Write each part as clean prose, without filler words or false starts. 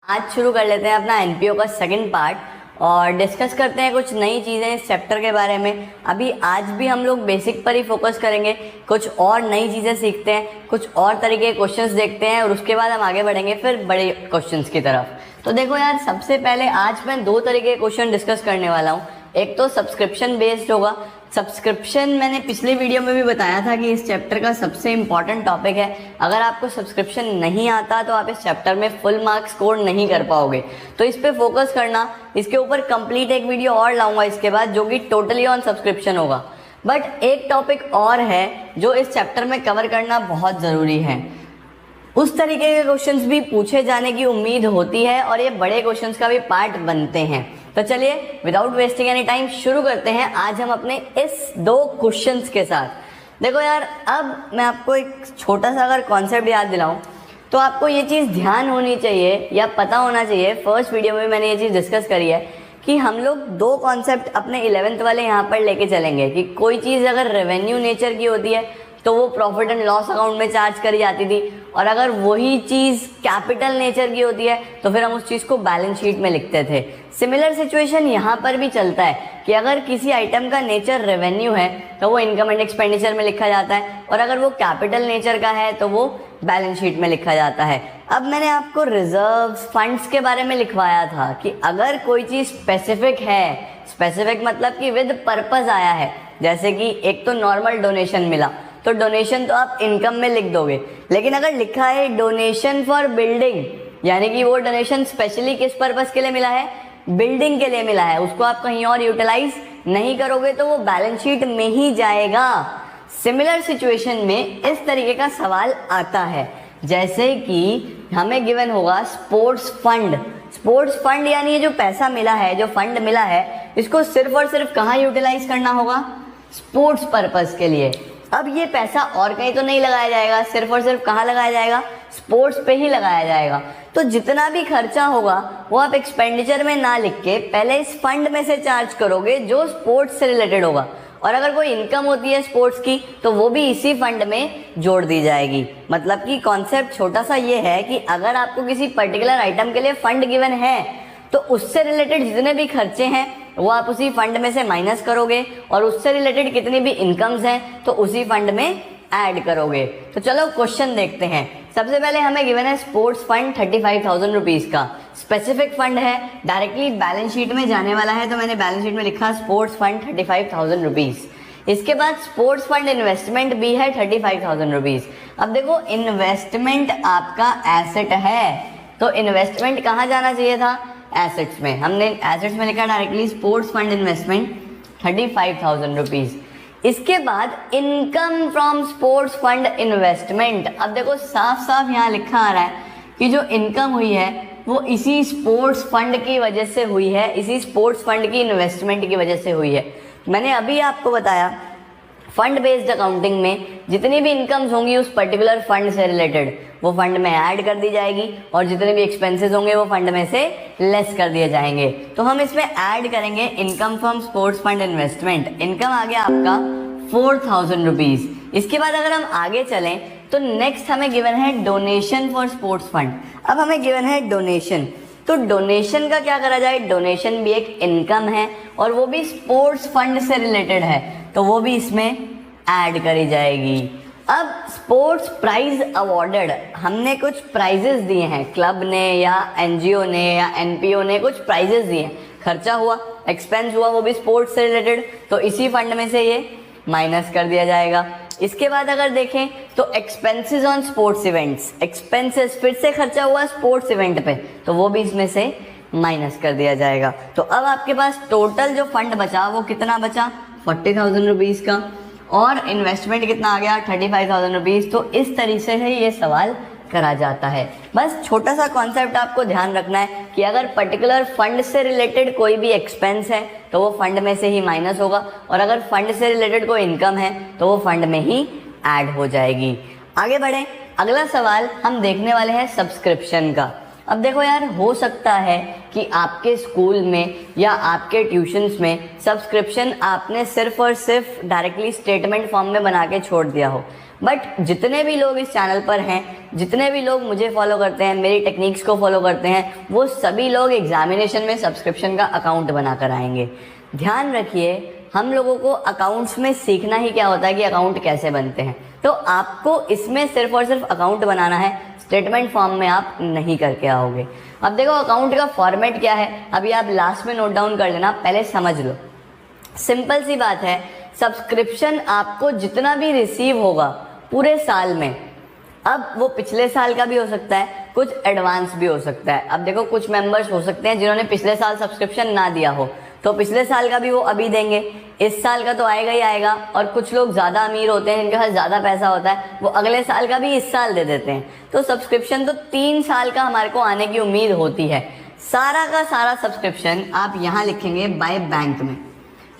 आज शुरू कर लेते हैं अपना एनपीओ का सेकंड पार्ट और डिस्कस करते हैं कुछ नई चीज़ें इस चैप्टर के बारे में। अभी आज भी हम लोग बेसिक पर ही फोकस करेंगे, कुछ और नई चीज़ें सीखते हैं, कुछ और तरीके के क्वेश्चंस देखते हैं और उसके बाद हम आगे बढ़ेंगे फिर बड़े क्वेश्चंस की तरफ। तो देखो यार, सबसे पहले आज मैं दो तरीके के क्वेश्चन डिस्कस करने वाला हूँ। एक तो सब्सक्रिप्शन बेस्ड होगा। सब्सक्रिप्शन मैंने पिछले वीडियो में भी बताया था कि इस चैप्टर का सबसे इम्पॉर्टेंट टॉपिक है। अगर आपको सब्सक्रिप्शन नहीं आता तो आप इस चैप्टर में फुल मार्क्स स्कोर नहीं कर पाओगे, तो इस पे फोकस करना। इसके ऊपर कंप्लीट एक वीडियो और लाऊंगा इसके बाद, जो कि टोटली ऑन सब्सक्रिप्शन होगा। बट एक टॉपिक और है जो इस चैप्टर में कवर करना बहुत ज़रूरी है। उस तरीके के क्वेश्चंस भी पूछे जाने की उम्मीद होती है और ये बड़े क्वेश्चंस का भी पार्ट बनते हैं। तो चलिए विदाउट वेस्टिंग एनी टाइम शुरू करते हैं आज हम अपने इस दो क्वेश्चंस के साथ। देखो यार, अब मैं आपको एक छोटा सा अगर कॉन्सेप्ट याद दिलाऊं तो आपको ये चीज़ ध्यान होनी चाहिए या पता होना चाहिए। फर्स्ट वीडियो में मैंने ये चीज़ डिस्कस करी है कि हम लोग दो कॉन्सेप्ट अपने 11th वाले यहाँ पर लेके चलेंगे कि कोई चीज़ अगर रेवेन्यू नेचर की होती है तो वो प्रॉफिट एंड लॉस अकाउंट में चार्ज करी जाती थी, और अगर वही चीज़ कैपिटल नेचर की होती है तो फिर हम उस चीज़ को बैलेंस शीट में लिखते थे। सिमिलर सिचुएशन यहाँ पर भी चलता है कि अगर किसी आइटम का नेचर रेवेन्यू है तो वो इनकम एंड एक्सपेंडिचर में लिखा जाता है, और अगर वो कैपिटल नेचर का है तो वो बैलेंस शीट में लिखा जाता है। अब मैंने आपको रिजर्व्स, फंड्स के बारे में लिखवाया था कि अगर कोई चीज़ स्पेसिफिक है, स्पेसिफिक मतलब कि विद पर्पस आया है, जैसे कि एक तो नॉर्मल डोनेशन मिला तो डोनेशन तो आप इनकम में लिख दोगे, लेकिन अगर लिखा है डोनेशन फॉर बिल्डिंग, यानी कि वो डोनेशन स्पेशली किस पर्पस के लिए मिला है, बिल्डिंग के लिए मिला है, उसको आप कहीं और यूटिलाइज नहीं करोगे तो वो बैलेंस शीट में ही जाएगा। सिमिलर सिचुएशन में इस तरीके का सवाल आता है, जैसे कि हमें गिवन होगा स्पोर्ट्स फंड। स्पोर्ट्स फंड यानी ये जो पैसा मिला है, जो फंड मिला है, इसको सिर्फ और सिर्फ कहाँ यूटिलाइज करना होगा, स्पोर्ट्स पर्पस के लिए। अब ये पैसा और कहीं तो नहीं लगाया जाएगा, सिर्फ और सिर्फ कहाँ लगाया जाएगा, स्पोर्ट्स पे ही लगाया जाएगा। तो जितना भी खर्चा होगा वो आप एक्सपेंडिचर में ना लिख के पहले इस फंड में से चार्ज करोगे जो स्पोर्ट्स से रिलेटेड होगा, और अगर कोई इनकम होती है स्पोर्ट्स की तो वो भी इसी फंड में जोड़ दी जाएगी। मतलब कि कॉन्सेप्ट छोटा सा ये है कि अगर आपको किसी पर्टिकुलर आइटम के लिए फंड गिवन है तो उससे रिलेटेड जितने भी खर्चे हैं वो आप उसी फंड में से माइनस करोगे, और उससे रिलेटेड कितनी भी इनकम्स हैं तो उसी फंड में ऐड करोगे। तो चलो क्वेश्चन देखते हैं। सबसे पहले हमें गिवन है स्पोर्ट्स फंड 35,000 रुपीज़ का। स्पेसिफिक फंड है, डायरेक्टली बैलेंस शीट में जाने वाला है, तो मैंने बैलेंस शीट में लिखा स्पोर्ट्स फंड 35,000 रुपीज़। इसके बाद स्पोर्ट्स फंड इन्वेस्टमेंट भी है 35,000 रुपीज़। अब देखो, इन्वेस्टमेंट आपका एसेट है तो इन्वेस्टमेंट कहाँ जाना चाहिए था, एसेट्स में। हमने एसेट्स में लिखा directly sports fund investment 35,000 rupees. इसके बाद income from sports fund investment. अब देखो, साफ साफ यहाँ लिखा आ रहा है कि जो इनकम हुई है वो इसी स्पोर्ट्स फंड की वजह से हुई है, इसी स्पोर्ट्स फंड की इन्वेस्टमेंट की वजह से हुई है। मैंने अभी आपको बताया फंड बेस्ड अकाउंटिंग में जितनी भी इनकम्स होंगी उस पर्टिकुलर फंड से रिलेटेड वो फंड में ऐड कर दी जाएगी, और जितने भी एक्सपेंसेस होंगे वो फंड में से लेस कर दिए जाएंगे। तो हम इसमें ऐड करेंगे income from sports fund investment. Income आ गया आपका 4,000 रुपीज़। इसके बाद अगर हम आगे चलें तो नेक्स्ट हमें गिवन है डोनेशन फॉर स्पोर्ट्स फंड। अब हमें गिवन है डोनेशन, तो डोनेशन का क्या करा जाए, डोनेशन भी एक इनकम है और वो भी स्पोर्ट्स फंड से रिलेटेड है, तो वो भी इसमें ऐड करी जाएगी। अब स्पोर्ट्स प्राइज अवॉर्डेड, हमने कुछ प्राइजेस दिए हैं, क्लब ने या एनजीओ ने या एनपीओ ने कुछ प्राइजेस दिए हैं, खर्चा हुआ, एक्सपेंस हुआ, वो भी स्पोर्ट्स से रिलेटेड, तो इसी फंड में से ये माइनस कर दिया जाएगा। इसके बाद अगर देखें तो expenses on sports events, expenses फिर से खर्चा हुआ स्पोर्ट्स इवेंट पे, तो वो भी इसमें से माइनस कर दिया जाएगा। तो अब आपके पास टोटल जो फंड बचा वो कितना बचा, 40,000 रुपीज़ का, और इन्वेस्टमेंट कितना आ गया, 35,000 रुपीज़। तो इस तरीके से ये सवाल करा जाता है। बस छोटा सा कॉन्सेप्ट आपको ध्यान रखना है कि अगर पर्टिकुलर फंड से रिलेटेड कोई भी एक्सपेंस है तो वो फंड में से ही माइनस होगा, और अगर फंड से रिलेटेड कोई इनकम है तो वो फंड में ही ऐड हो जाएगी। आगे बढ़ें, अगला सवाल हम देखने वाले हैं सब्सक्रिप्शन का। अब देखो यार, हो सकता है कि आपके स्कूल में या आपके ट्यूशन्स में सब्सक्रिप्शन आपने सिर्फ और सिर्फ डायरेक्टली स्टेटमेंट फॉर्म में बना के छोड़ दिया हो, बट जितने भी लोग इस चैनल पर हैं, जितने भी लोग मुझे फॉलो करते हैं, मेरी टेक्निक्स को फॉलो करते हैं, वो सभी लोग एग्जामिनेशन में सब्सक्रिप्शन का अकाउंट बना कर आएंगे। ध्यान रखिए, हम लोगों को अकाउंट्स में सीखना ही क्या होता है कि अकाउंट कैसे बनते हैं। तो आपको इसमें सिर्फ और सिर्फ अकाउंट बनाना है, स्टेटमेंट फॉर्म में आप नहीं करके आओगे। अब देखो अकाउंट का फॉर्मेट क्या है, अभी आप लास्ट में नोट डाउन कर लेना, पहले समझ लो। सिंपल सी बात है, सब्सक्रिप्शन आपको जितना भी रिसीव होगा पूरे साल में, अब वो पिछले साल का भी हो सकता है, कुछ एडवांस भी हो सकता है। अब देखो कुछ मेंबर्स हो सकते हैं जिन्होंने पिछले साल सब्सक्रिप्शन ना दिया हो, तो पिछले साल का भी वो अभी देंगे, इस साल का तो आएगा ही आएगा। और कुछ लोग ज़्यादा अमीर होते हैं, जिनके पास ज़्यादा पैसा होता है, वो अगले साल का भी इस साल दे देते हैं। तो सब्सक्रिप्शन तो 3 साल का हमारे को आने की उम्मीद होती है। सारा का सारा सब्सक्रिप्शन आप यहाँ लिखेंगे बाय बैंक में।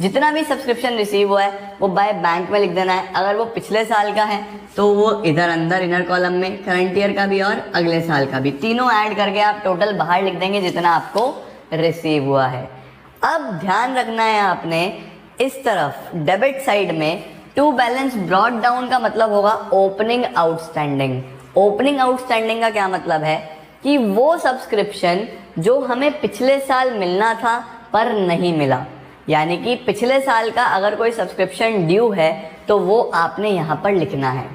जितना भी सब्सक्रिप्शन रिसीव हुआ है वो बाय बैंक में लिख देना है। अगर वो पिछले साल का है तो वो इधर अंदर इनर कॉलम में करंट ईयर का भी और अगले साल का भी, तीनों ऐड करके आप टोटल बाहर लिख देंगे जितना आपको रिसीव हुआ है। अब ध्यान रखना है आपने, इस तरफ डेबिट साइड में टू बैलेंस ब्रॉट डाउन का मतलब होगा ओपनिंग आउटस्टैंडिंग। ओपनिंग आउटस्टैंडिंग का क्या मतलब है कि वो सब्सक्रिप्शन जो हमें पिछले साल मिलना था पर नहीं मिला, यानी कि पिछले साल का अगर कोई सब्सक्रिप्शन ड्यू है तो वो आपने यहाँ पर लिखना है।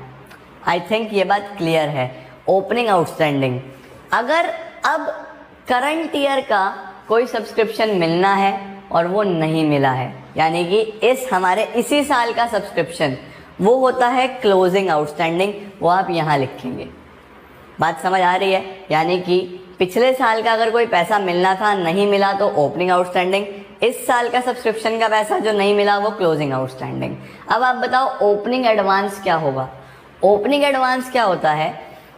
आई थिंक ये बात क्लियर है। ओपनिंग आउटस्टैंडिंग, अगर अब करंट ईयर का कोई सब्सक्रिप्शन मिलना है और वो नहीं मिला है, यानी कि इसी साल का सब्सक्रिप्शन, वो होता है क्लोजिंग आउटस्टैंडिंग, वो आप यहाँ लिखेंगे। बात समझ आ रही है? यानी कि पिछले साल का अगर कोई पैसा मिलना था नहीं मिला तो ओपनिंग आउटस्टैंडिंग, इस साल का सब्सक्रिप्शन का पैसा जो नहीं मिला वो क्लोजिंग आउटस्टैंडिंग। अब आप बताओ ओपनिंग एडवांस क्या होगा। ओपनिंग एडवांस क्या होता है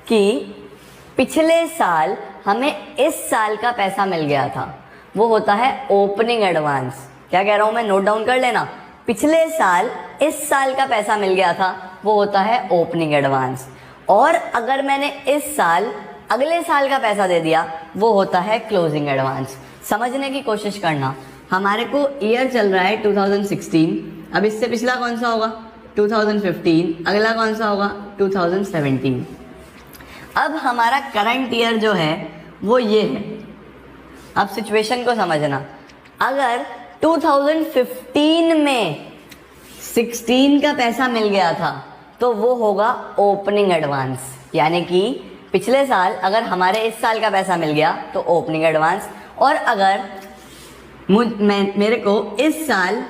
कि पिछले साल हमें इस साल का पैसा मिल गया था, वो होता है ओपनिंग एडवांस। क्या कह रहा हूँ मैं, नोट डाउन कर लेना। पिछले साल इस साल का पैसा मिल गया था, वो होता है ओपनिंग एडवांस। और अगर मैंने इस साल अगले साल का पैसा दे दिया, वो होता है क्लोजिंग एडवांस। समझने की कोशिश करना, हमारे को ईयर चल रहा है 2016, अब इससे पिछला कौन सा होगा 2015, अगला कौन सा होगा 2017। अब हमारा करंट ईयर जो है वो ये है। अब सिचुएशन को समझना, अगर 2015 में 16 का पैसा मिल गया था तो वो होगा ओपनिंग एडवांस, यानी कि पिछले साल अगर हमारे इस साल का पैसा मिल गया तो ओपनिंग एडवांस, और अगर मेरे को इस साल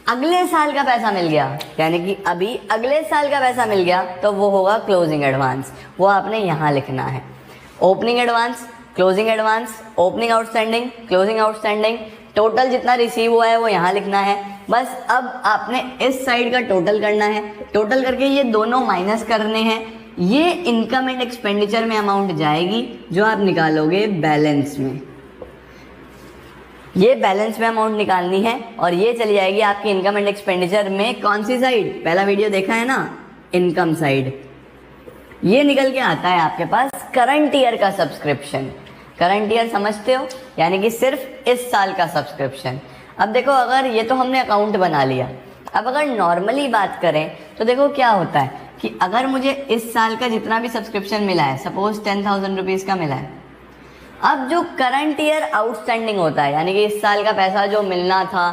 अगले साल का पैसा मिल गया, यानी कि अभी अगले साल का पैसा मिल गया, तो वो होगा क्लोजिंग एडवांस। वो आपने यहाँ लिखना है, opening advance, closing advance, opening outstanding, closing outstanding, total जितना रिसीव हुआ है वो यहाँ लिखना है। बस अब आपने इस साइड का टोटल करना है, टोटल करके ये दोनों माइनस करने हैं। ये इनकम एंड एक्सपेंडिचर में अमाउंट जाएगी जो आप निकालोगे बैलेंस में। ये बैलेंस में अमाउंट निकालनी है और ये चली जाएगी आपकी इनकम एंड एक्सपेंडिचर में। कौन सी साइड, पहला वीडियो देखा है ना, इनकम साइड। ये निकल के आता है आपके पास करंट ईयर का सब्सक्रिप्शन। करंट ईयर समझते हो, यानी कि सिर्फ इस साल का सब्सक्रिप्शन। अब देखो, अगर ये तो हमने अकाउंट बना लिया, अब अगर नॉर्मली बात करें तो देखो क्या होता है कि अगर मुझे इस साल का जितना भी सब्सक्रिप्शन मिला है, सपोज 10,000 रुपीज़ का मिला है, अब जो करंट ईयर आउटस्टैंडिंग होता है, यानी कि इस साल का पैसा जो मिलना था,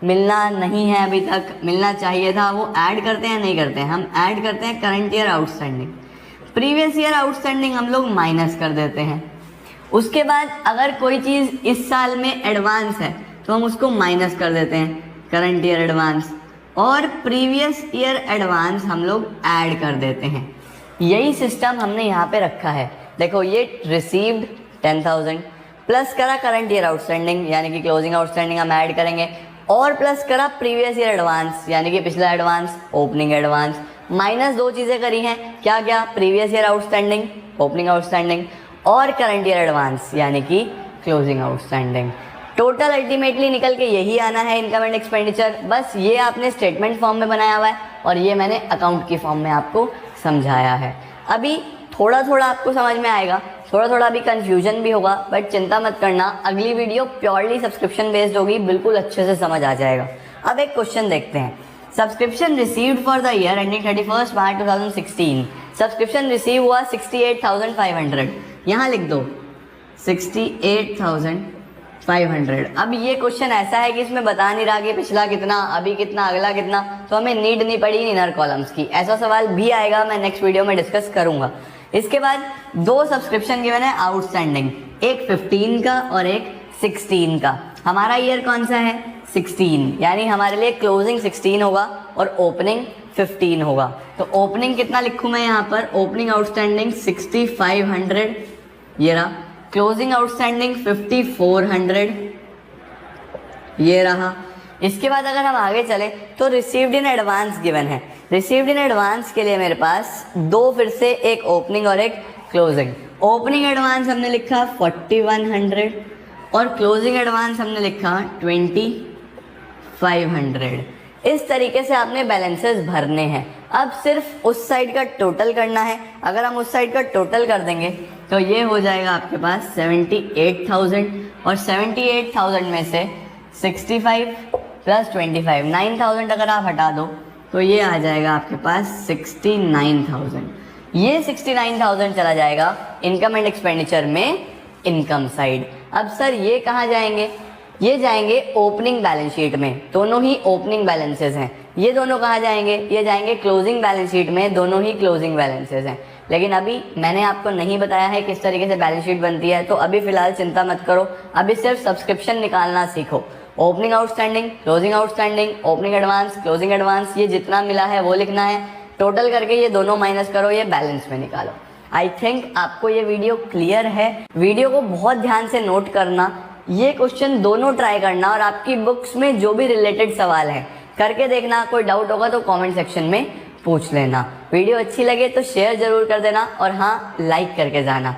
मिलना नहीं है अभी तक, मिलना चाहिए था, वो ऐड करते हैं नहीं करते हैं, हम ऐड करते हैं current year outstanding. Previous year outstanding हम लोग माइनस कर देते हैं। उसके बाद अगर कोई चीज़ इस साल में एडवांस है तो हम उसको माइनस कर देते हैं, करंट ईयर एडवांस, और प्रीवियस ईयर एडवांस हम लोग ऐड कर देते हैं। यही सिस्टम हमने यहाँ पे रखा है। देखो, ये रिसीव्ड 10,000 प्लस करा करंट ईयर आउटस्टैंडिंग, यानी कि क्लोजिंग आउटस्टैंडिंग हम ऐड करेंगे, और प्लस करा प्रीवियस ईयर एडवांस, यानी कि पिछला एडवांस, ओपनिंग एडवांस, माइनस दो चीज़ें करी हैं, क्या क्या, previous year outstanding, opening outstanding, और करंट ईयर एडवांस, यानी कि क्लोजिंग आउटस्टैंडिंग। टोटल अल्टीमेटली निकल के यही आना है इनकम एंड एक्सपेंडिचर। बस ये आपने स्टेटमेंट फॉर्म में बनाया हुआ है और ये मैंने अकाउंट की फॉर्म में आपको समझाया है। अभी थोड़ा थोड़ा आपको समझ में आएगा थोड़ा थोड़ा भी कंफ्यूजन भी होगा, बट चिंता मत करना, अगली वीडियो प्योरली सब्सक्रिप्शन बेस्ड होगी, बिल्कुल अच्छे से समझ आ जाएगा। अब एक क्वेश्चन देखते हैं। Subscription received for the year ending 31 March 2016, subscription receive हुआ 68,500, यहाँ लिख दो 68,500। अब ये क्वेश्चन ऐसा है कि इसमें बता नहीं रहा कि पिछला कितना, अभी कितना, अगला कितना, तो हमें नीड नहीं पड़ी इनर कॉलम्स की। ऐसा सवाल भी आएगा, मैं नेक्स्ट वीडियो में डिस्कस करूंगा। इसके बाद 2 सब्सक्रिप्शन गिवन है आउटस्टैंडिंग, एक 15 का और एक 16 का। हमारा ईयर कौन सा है? 16, यानी हमारे लिए क्लोजिंग 16 होगा और ओपनिंग 15 होगा। तो ओपनिंग कितना लिखूं मैं यहाँ पर? ओपनिंग आउटस्टैंडिंग 6500, ये रहा। क्लोजिंग आउटस्टैंडिंग 5400, ये रहा। इसके बाद अगर हम आगे चले तो रिसीव्ड इन एडवांस गिवन है। रिसीव्ड इन एडवांस के लिए मेरे पास 2 फिर से, एक ओपनिंग और एक क्लोजिंग। ओपनिंग एडवांस हमने लिखा 4100 और क्लोजिंग एडवांस हमने लिखा 2500। इस तरीके से आपने बैलेंसेस भरने हैं। अब सिर्फ उस साइड का टोटल करना है। अगर हम उस साइड का टोटल कर देंगे तो ये हो जाएगा आपके पास 78,000, और 78,000 में से 65 प्लस 25, 9,000 अगर आप हटा दो तो ये आ जाएगा आपके पास 69,000। ये 69,000 चला जाएगा इनकम एंड एक्सपेंडिचर में, इनकम साइड। अब सर ये कहाँ जाएंगे? ये जाएंगे ओपनिंग बैलेंस शीट में, दोनों ही ओपनिंग बैलेंसेस हैं। ये दोनों कहाँ जाएंगे? ये जाएंगे क्लोजिंग बैलेंस शीट में, दोनों ही क्लोजिंग बैलेंसेस हैं। लेकिन अभी मैंने आपको नहीं बताया है किस तरीके से बैलेंस शीट बनती है, तो अभी फिलहाल चिंता मत करो, अभी सिर्फ सब्सक्रिप्शन निकालना सीखो। Opening outstanding, closing outstanding, opening advance, closing advance, ये जितना मिला है वो लिखना है। टोटल करके ये दोनों माइनस करो, ये बैलेंस में निकालो। आई थिंक आपको ये वीडियो क्लियर है। वीडियो को बहुत ध्यान से नोट करना, ये क्वेश्चन दोनों ट्राई करना, और आपकी बुक्स में जो भी रिलेटेड सवाल है करके देखना। कोई डाउट होगा तो कमेंट सेक्शन में पूछ लेना। वीडियो अच्छी लगे तो शेयर जरूर कर देना, और हाँ, लाइक करके जाना।